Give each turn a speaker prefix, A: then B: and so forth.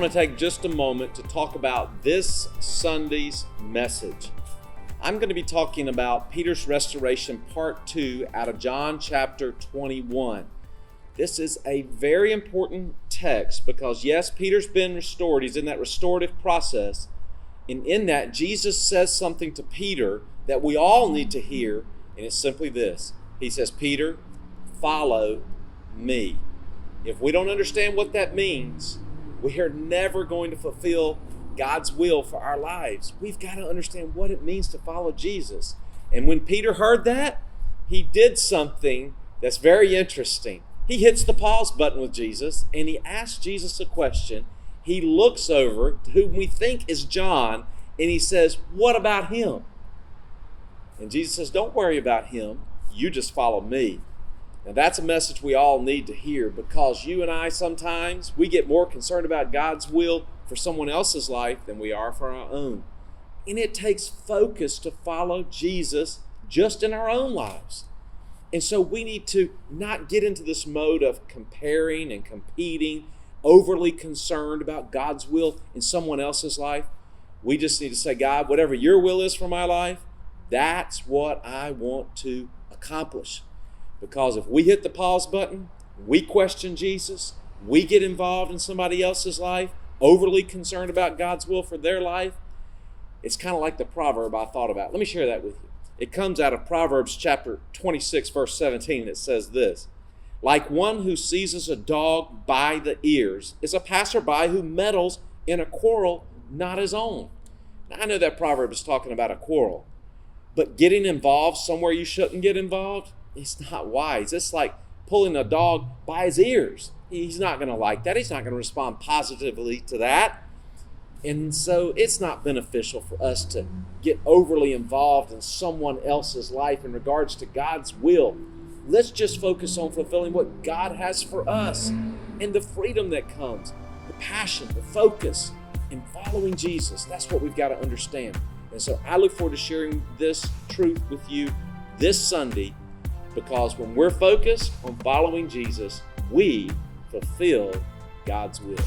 A: want to take just a moment to talk about this Sunday's message. I'm going to be talking about Peter's restoration part 2 out of John chapter 21. This is a very important text because yes, Peter's been restored. He's in that restorative process. And in that, Jesus says something to Peter that we all need to hear, and it's simply this. He says, Peter, follow me. If we don't understand what that means, we are never going to fulfill God's will for our lives. We've got to understand what it means to follow Jesus. And when Peter heard that, he did something that's very interesting. He hits the pause button with Jesus and he asks Jesus a question. He looks over to whom we think is John and he says, what about him? And Jesus says, don't worry about him. You just follow me. Now that's a message we all need to hear because you and I sometimes, we get more concerned about God's will for someone else's life than we are for our own. And it takes focus to follow Jesus just in our own lives. And so we need to not get into this mode of comparing and competing, overly concerned about God's will in someone else's life. We just need to say, God, whatever your will is for my life, that's what I want to accomplish. Because if we hit the pause button, we question Jesus, we get involved in somebody else's life, overly concerned about God's will for their life, it's kind of like the proverb I thought about. Let me share that with you. It comes out of Proverbs chapter 26, verse 17. It says this, like one who seizes a dog by the ears is a passerby who meddles in a quarrel not his own. Now, I know that proverb is talking about a quarrel, but getting involved somewhere you shouldn't get involved, it's not wise. It's like pulling a dog by his ears. He's not going to like that. He's not going to respond positively to that. And so it's not beneficial for us to get overly involved in someone else's life in regards to God's will. Let's just focus on fulfilling what God has for us and the freedom that comes, the passion, the focus in following Jesus. That's what we've got to understand. And so I look forward to sharing this truth with you this Sunday because when we're focused on following Jesus, we fulfill God's will.